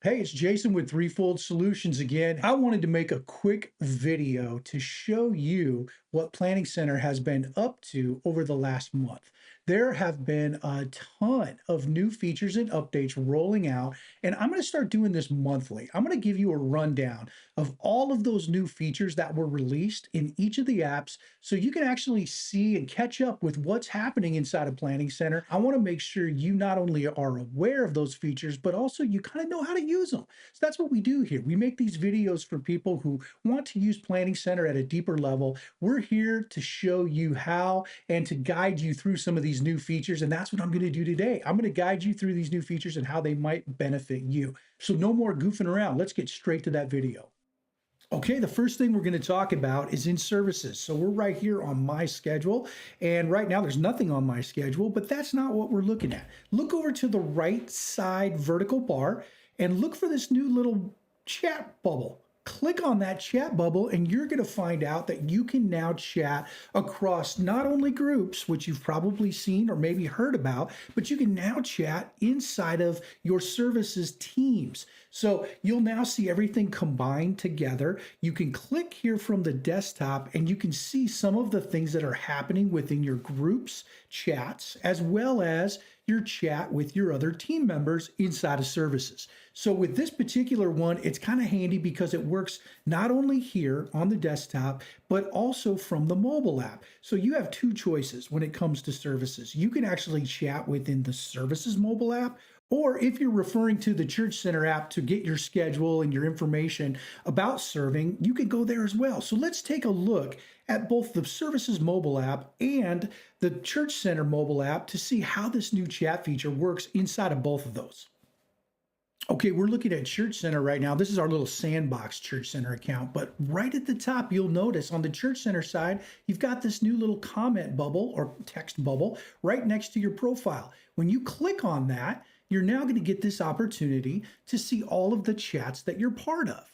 Hey, it's Jason with Threefold Solutions again. I wanted to make a quick video to show you what Planning Center has been up to over the last month. There have been a ton of new features and updates rolling out, and I'm going to start doing this monthly. I'm going to give you a rundown of all of those new features that were released in each of the apps so you can actually see and catch up with what's happening inside of Planning Center. I want to make sure you not only are aware of those features, but also you kind of know how to use them. So that's what we do here. We make these videos for people who want to use Planning Center at a deeper level. We're here to show you how and to guide you through some of these new features. And that's what I'm going to do today. I'm going to guide you through these new features and how they might benefit you. So no more goofing around. Let's get straight to that video. Okay, the first thing we're going to talk about is in services. So we're right here on my schedule, and right now there's nothing on my schedule, but that's not what we're looking at. Look over to the right side vertical bar and look for this new little chat bubble. Click on that chat bubble and you're going to find out that you can now chat across not only groups, which you've probably seen or maybe heard about, but you can now chat inside of your services teams. So you'll now see everything combined together. You can click here from the desktop and you can see some of the things that are happening within your groups chats, as well as your chat with your other team members inside of services. So with this particular one, it's kind of handy because it works not only here on the desktop, but also from the mobile app. So you have two choices when it comes to services. You can actually chat within the services mobile app, or if you're referring to the Church Center app to get your schedule and your information about serving, you can go there as well. So let's take a look at both the Services mobile app and the Church Center mobile app to see how this new chat feature works inside of both of those. Okay, we're looking at Church Center right now. This is our little sandbox Church Center account, but right at the top, you'll notice on the Church Center side, you've got this new little comment bubble or text bubble right next to your profile. When you click on that, you're now going to get this opportunity to see all of the chats that you're part of.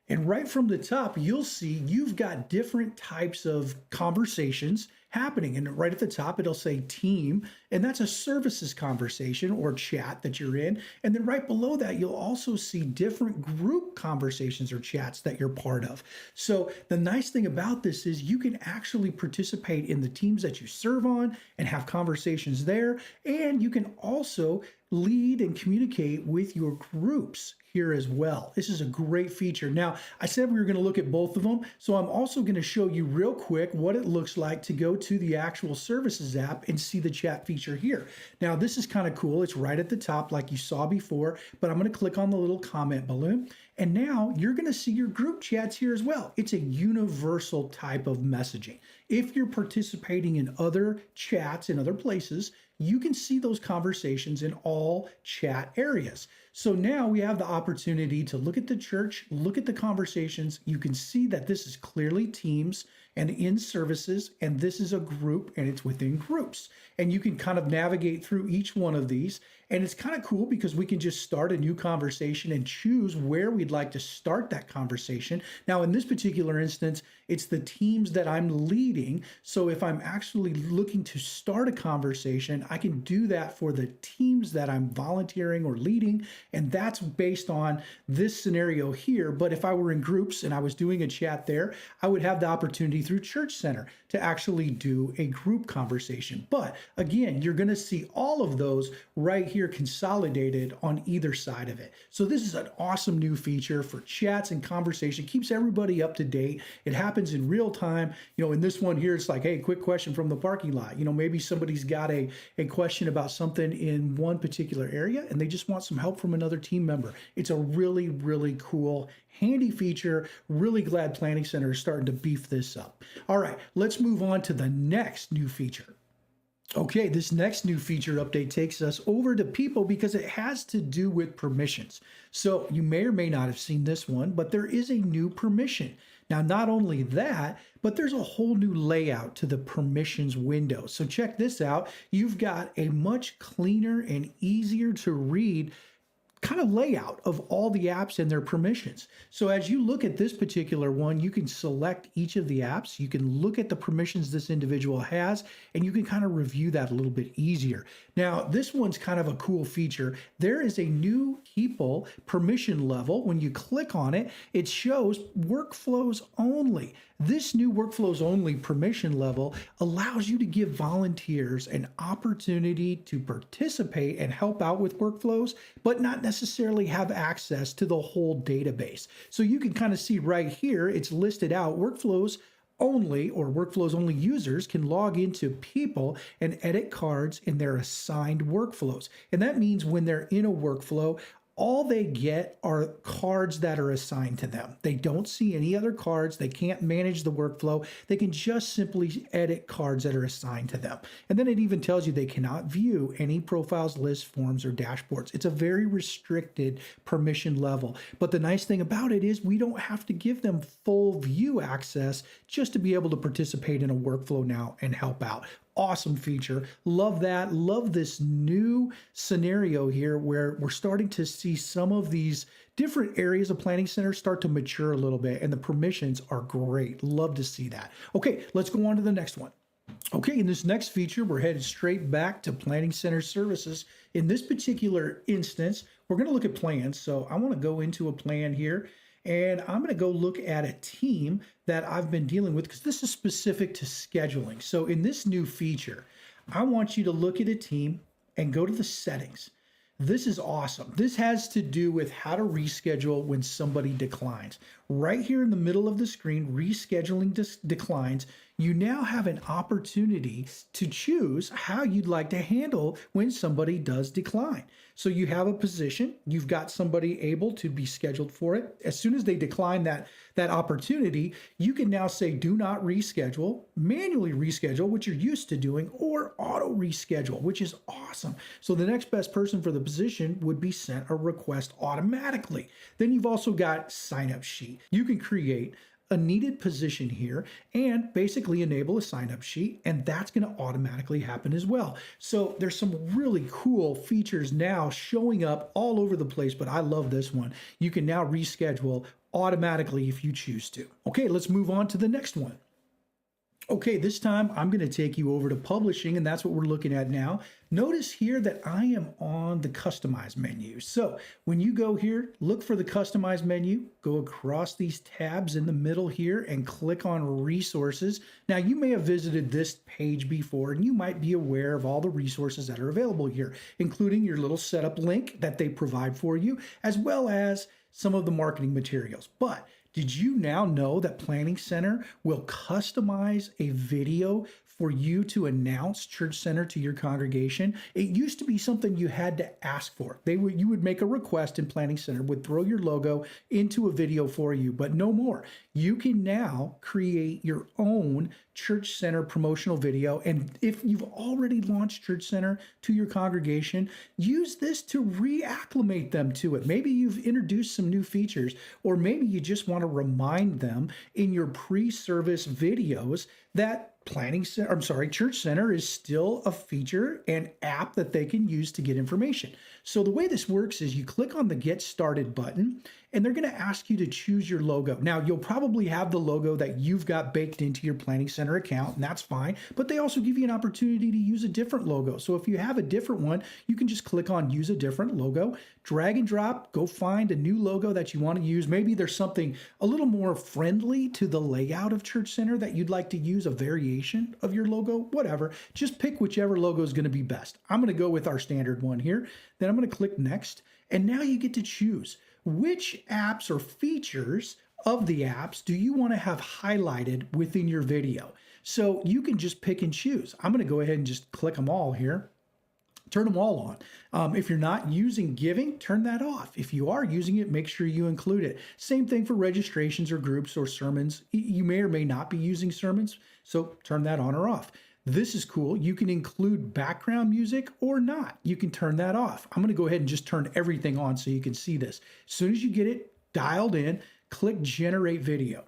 And right from the top, you'll see you've got different types of conversations happening. And right at the top, it'll say team, and that's a services conversation or chat that you're in. And then right below that, you'll also see different group conversations or chats that you're part of. So the nice thing about this is you can actually participate in the teams that you serve on and have conversations there. And you can also lead and communicate with your groups here as well. This is a great feature. Now, I said we were going to look at both of them, so I'm also going to show you real quick what it looks like to go to the actual services app and see the chat feature here. Now, this is kind of cool. It's right at the top like you saw before, but I'm going to click on the little comment balloon, and now you're going to see your group chats here as well. It's a universal type of messaging. If you're participating in other chats in other places, you can see those conversations in all chat areas. So now we have the opportunity to look at the church, look at the conversations. You can see that this is clearly teams and in services, and this is a group and it's within groups. And you can kind of navigate through each one of these. And it's kind of cool because we can just start a new conversation and choose where we'd like to start that conversation. Now, in this particular instance, it's the teams that I'm leading. So if I'm actually looking to start a conversation, I can do that for the teams that I'm volunteering or leading. And that's based on this scenario here. But if I were in groups and I was doing a chat there, I would have the opportunity through Church Center to actually do a group conversation. But again, you're going to see all of those right here consolidated on either side of it. So this is an awesome new feature for chats and conversation. Keeps everybody up to date. It happens in real time. You know, in this one here, it's like, hey, quick question from the parking lot. You know, maybe somebody's got a question about something in one particular area and they just want some help from another team member. It's a really, really cool, handy feature. Really glad Planning Center is starting to beef this up. All right, let's move on to the next new feature. Okay, this next new feature update takes us over to people because it has to do with permissions. So you may or may not have seen this one, but there is a new permission. Now, not only that, but there's a whole new layout to the permissions window. So check this out. You've got a much cleaner and easier to read kind of layout of all the apps and their permissions. So as you look at this particular one, you can select each of the apps, you can look at the permissions this individual has, and you can kind of review that a little bit easier. Now, this one's kind of a cool feature. There is a new people permission level. When you click on it, it shows workflows only. This new workflows only permission level allows you to give volunteers an opportunity to participate and help out with workflows, but not necessarily have access to the whole database. So you can kind of see right here, it's listed out workflows only or workflows only users can log into people and edit cards in their assigned workflows. And that means when they're in a workflow, all they get are cards that are assigned to them. They don't see any other cards. They can't manage the workflow. They can just simply edit cards that are assigned to them. And then it even tells you they cannot view any profiles, lists, forms, or dashboards. It's a very restricted permission level. But the nice thing about it is we don't have to give them full view access just to be able to participate in a workflow now and help out. Awesome feature. Love that. Love this new scenario here where we're starting to see some of these different areas of Planning Center start to mature a little bit, and the permissions are great. Love to see that. Okay, let's go on to the next one. Okay, in this next feature, we're headed straight back to Planning Center services. In this particular instance, we're going to look at plans. So I want to go into a plan here, and I'm going to go look at a team that I've been dealing with because this is specific to scheduling. So in this new feature, I want you to look at a team and go to the settings. This is awesome. This has to do with how to reschedule when somebody declines. Right here in the middle of the screen, rescheduling declines, you now have an opportunity to choose how you'd like to handle when somebody does decline. So you have a position, you've got somebody able to be scheduled for it. As soon as they decline that opportunity, you can now say do not reschedule, manually reschedule, which you're used to doing, or auto reschedule, which is awesome. So the next best person for the position would be sent a request automatically. Then you've also got sign up sheet. You can create a needed position here and basically enable a sign-up sheet, and that's going to automatically happen as well. So there's some really cool features now showing up all over the place, but I love this one. You can now reschedule automatically if you choose to. Okay, let's move on to the next one. Okay, this time I'm going to take you over to publishing, and that's what we're looking at now. Notice here that I am on the customize menu. So when you go here, look for the customize menu, go across these tabs in the middle here and click on resources. Now you may have visited this page before and you might be aware of all the resources that are available here, including your little setup link that they provide for you, as well as some of the marketing materials. But did you now know that Planning Center will customize a video for you to announce Church Center to your congregation? It used to be something you had to ask for. You would make a request and Planning Center would throw your logo into a video for you, but no more. You can now create your own Church Center promotional video. And if you've already launched Church Center to your congregation, use this to reacclimate them to it. Maybe you've introduced some new features, or maybe you just want to remind them in your pre-service videos that Church Center is still a feature and app that they can use to get information. So the way this works is you click on the Get Started button, and they're going to ask you to choose your logo. Now, you'll probably have the logo that you've got baked into your Planning Center account, and that's fine, but they also give you an opportunity to use a different logo. So if you have a different one, you can just click on Use a Different Logo, drag and drop, go find a new logo that you want to use. Maybe there's something a little more friendly to the layout of Church Center that you'd like to use, a variation of your logo, whatever. Just pick whichever logo is going to be best. I'm going to go with our standard one here. Then I'm going to click Next, and now you get to choose which apps or features of the apps do you want to have highlighted within your video. So you can just pick and choose. I'm going to go ahead and just click them all here. Turn them all on. If you're not using giving, turn that off. If you are using it, make sure you include it. Same thing for registrations or groups or sermons. You may or may not be using sermons, so turn that on or off. This is cool. You can include background music or not. You can turn that off. I'm going to go ahead and just turn everything on so you can see this. As soon as you get it dialed in, click Generate Video.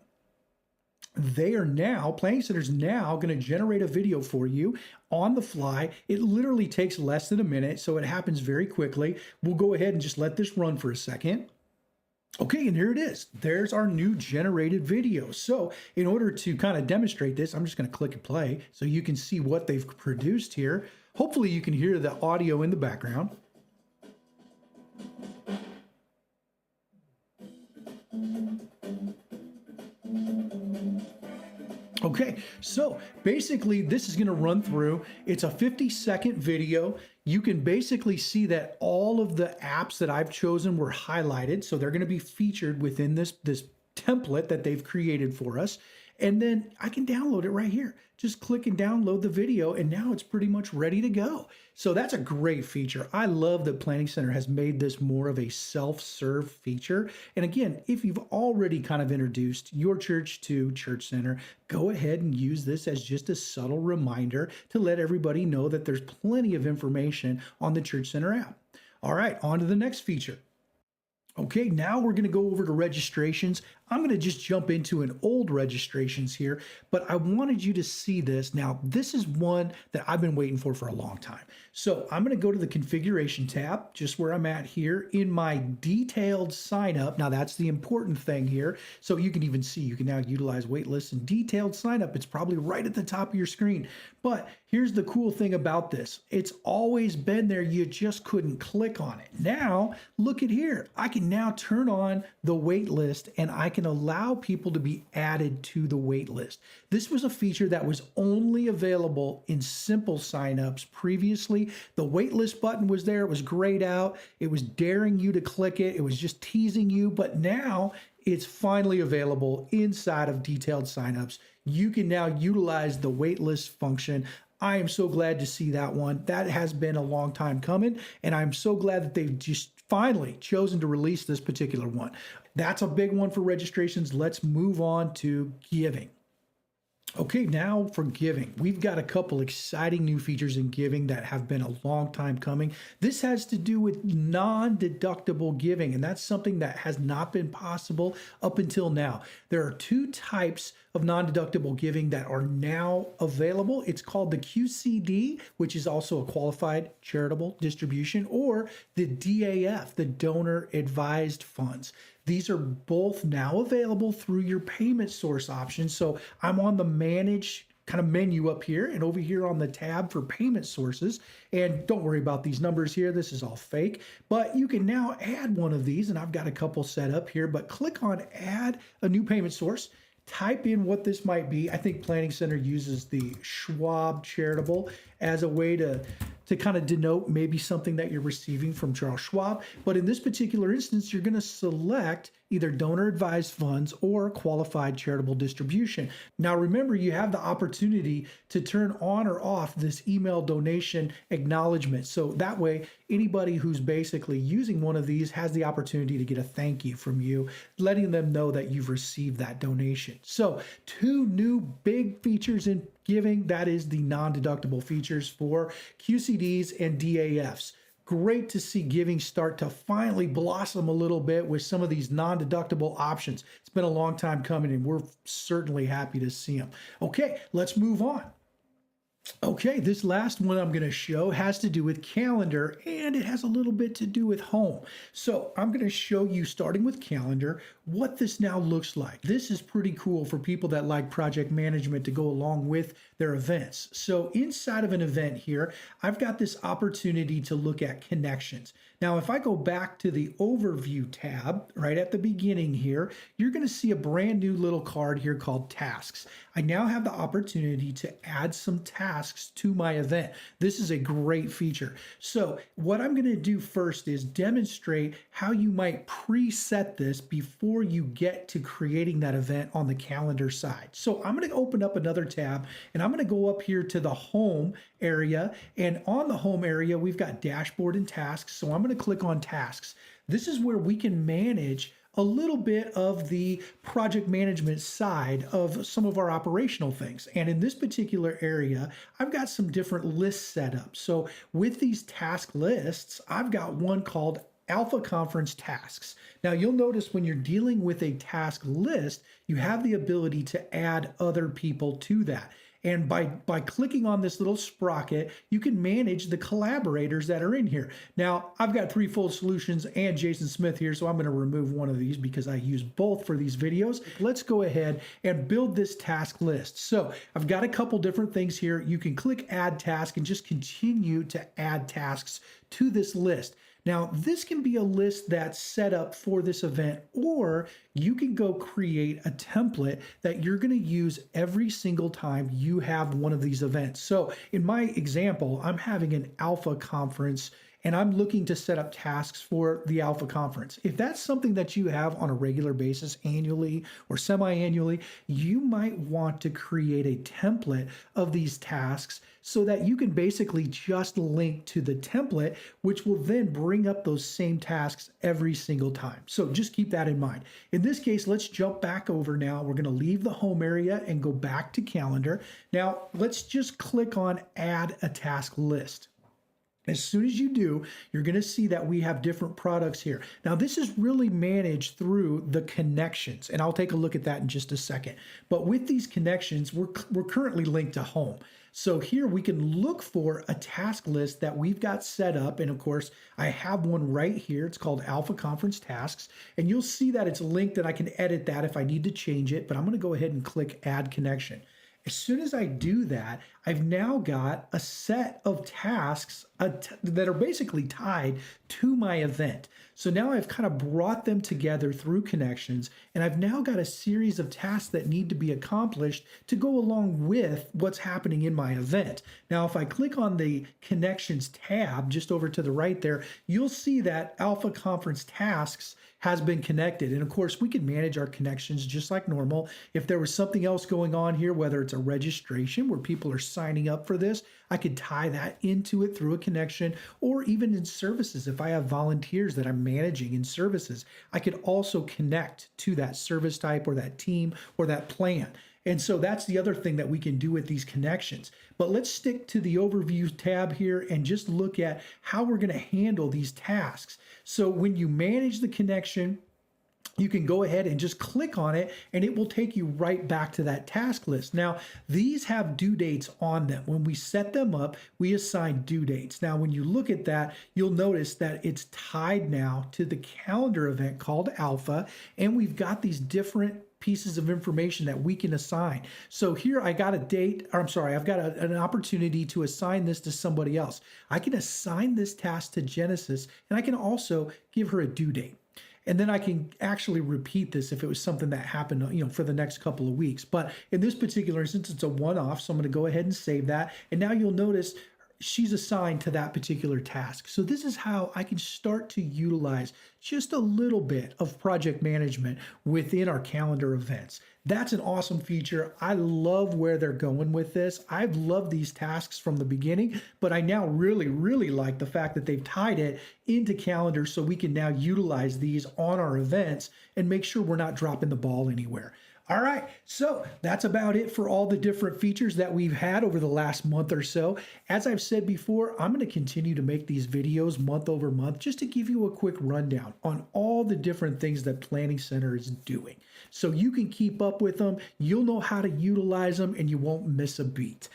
Planning Center's now going to generate a video for you on the fly. It literally takes less than a minute, so it happens very quickly. We'll go ahead and just let this run for a second. Okay, and here it is. There's our new generated video. So in order to kind of demonstrate this, I'm just going to click and play so you can see what they've produced here. Hopefully you can hear the audio in the background. Okay, so basically this is going to run through. It's a 50-second video. You can basically see that all of the apps that I've chosen were highlighted. So they're going to be featured within this template that they've created for us. And then I can download it right here. Just click and download the video, and now it's pretty much ready to go. So that's a great feature. I love that Planning Center has made this more of a self-serve feature. And again, if you've already kind of introduced your church to Church Center, go ahead and use this as just a subtle reminder to let everybody know that there's plenty of information on the Church Center app. All right, on to the next feature. Okay, now we're going to go over to registrations. I'm going to just jump into an old registrations here, but I wanted you to see this. Now, this is one that I've been waiting for a long time. So I'm going to go to the configuration tab, just where I'm at here in my detailed sign up. Now, that's the important thing here. So you can even see, you can now utilize waitlist and detailed sign up. It's probably right at the top of your screen. But here's the cool thing about this. It's always been there. You just couldn't click on it. Now, look at here. I can now turn on the wait list and I can allow people to be added to the wait list. This was a feature that was only available in simple signups previously. The wait list button was there. It was grayed out. It was daring you to click it. It was just teasing you. But now it's finally available inside of detailed signups. You can now utilize the waitlist function. I am so glad to see that one. That has been a long time coming, and I'm so glad that they've just finally chosen to release this particular one. That's a big one for registrations. Let's move on to giving. Okay, now for giving. We've got a couple exciting new features in giving that have been a long time coming. This has to do with non-deductible giving, and that's something that has not been possible up until now. There are two types of non-deductible giving that are now available. It's called the QCD, which is also a qualified charitable distribution, or the DAF, the donor advised funds. These are both now available through your payment source option. So I'm on the manage kind of menu up here and over here on the tab for payment sources. And don't worry about these numbers here. This is all fake, but you can now add one of these, and I've got a couple set up here, but click on add a new payment source. Type in what this might be. I think Planning Center uses the Schwab charitable as a way to kind of denote maybe something that you're receiving from Charles Schwab. But in this particular instance, you're going to select either donor advised funds or qualified charitable distribution. Now, remember, you have the opportunity to turn on or off this email donation acknowledgement. So that way, anybody who's basically using one of these has the opportunity to get a thank you from you, letting them know that you've received that donation. So two new big features in giving, that is the non-deductible features for QCDs and DAFs. Great to see giving start to finally blossom a little bit with some of these non-deductible options. It's been a long time coming, and we're certainly happy to see them. Okay, let's move on. Okay, this last one I'm going to show has to do with calendar, and it has a little bit to do with home. So I'm going to show you, starting with calendar, what this now looks like. This is pretty cool for people that like project management to go along with their events. So inside of an event here, I've got this opportunity to look at connections. Now, if I go back to the overview tab right at the beginning here, you're going to see a brand new little card here called tasks. I now have the opportunity to add some tasks to my event. This is a great feature. So what I'm going to do first is demonstrate how you might preset this before you get to creating that event on the calendar side. So I'm going to open up another tab, and I'm going to go up here to the home area. And on the home area, we've got dashboard and tasks. So I'm going to click on tasks. This is where we can manage a little bit of the project management side of some of our operational things. And in this particular area, I've got some different lists set up. So with these task lists, I've got one called Alpha Conference tasks. Now you'll notice when you're dealing with a task list, you have the ability to add other people to that. And by clicking on this little sprocket, you can manage the collaborators that are in here. Now, I've got Threefold Solutions and Jason Smith here, so I'm going to remove one of these because I use both for these videos. Let's go ahead and build this task list. So I've got a couple different things here. You can click Add Task and just continue to add tasks to this list. Now, this can be a list that's set up for this event, or you can go create a template that you're going to use every single time you have one of these events. So in my example, I'm having an alpha conference and I'm looking to set up tasks for the alpha conference. If that's something that you have on a regular basis, annually or semi-annually, you might want to create a template of these tasks so that you can basically just link to the template, which will then bring up those same tasks every single time. So just keep that in mind. In this case, let's jump back over now. We're going to leave the home area and go back to calendar. Now, let's just click on Add a Task List. As soon as you do, you're going to see that we have different products here. Now, this is really managed through the connections, and I'll take a look at that in just a second. But with these connections, we're currently linked to home. So here we can look for a task list that we've got set up. And of course, I have one right here. It's called Alpha Conference Tasks. And you'll see that it's linked and I can edit that if I need to change it. But I'm going to go ahead and click Add Connection. As soon as I do that, I've now got a set of tasks that are basically tied to my event. So now I've kind of brought them together through connections, and I've now got a series of tasks that need to be accomplished to go along with what's happening in my event. Now, if I click on the Connections tab just over to the right there, you'll see that Alpha Conference Tasks has been connected. And of course, we can manage our connections just like normal. If there was something else going on here, whether it's a registration where people are signing up for this, I could tie that into it through a connection, or even in services. If I have volunteers that I'm managing in services, I could also connect to that service type or that team or that plan. And so that's the other thing that we can do with these connections. But let's stick to the overview tab here and just look at how we're going to handle these tasks. So when you manage the connection, you can go ahead and just click on it and it will take you right back to that task list. Now, these have due dates on them. When we set them up, we assign due dates. Now, when you look at that, you'll notice that it's tied now to the calendar event called Alpha, and we've got these different pieces of information that we can assign. So here I got a date, or I'm sorry, I've got an opportunity to assign this to somebody else. I can assign this task to Genesis, and I can also give her a due date. And then I can actually repeat this if it was something that happened, for the next couple of weeks. But in this particular instance, it's a one-off. So I'm going to go ahead and save that. And now you'll notice she's assigned to that particular task. So this is how I can start to utilize just a little bit of project management within our calendar events. That's an awesome feature. I love where they're going with this. I've loved these tasks from the beginning, but I now really, really like the fact that they've tied it into calendar so we can now utilize these on our events and make sure we're not dropping the ball anywhere. All right, so that's about it for all the different features that we've had over the last month or so. As I've said before, I'm going to continue to make these videos month over month just to give you a quick rundown on all the different things that Planning Center is doing. So you can keep up with them, you'll know how to utilize them, and you won't miss a beat.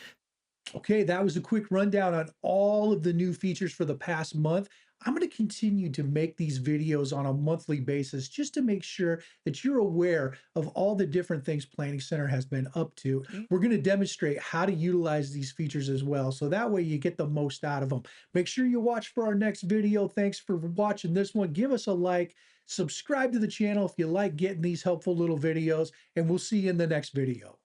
Okay, that was a quick rundown on all of the new features for the past month. I'm going to continue to make these videos on a monthly basis just to make sure that you're aware of all the different things Planning Center has been up to. We're going to demonstrate how to utilize these features as well, so that way you get the most out of them. Make sure you watch for our next video. Thanks for watching this one. Give us a like, subscribe to the channel if you like getting these helpful little videos, and we'll see you in the next video.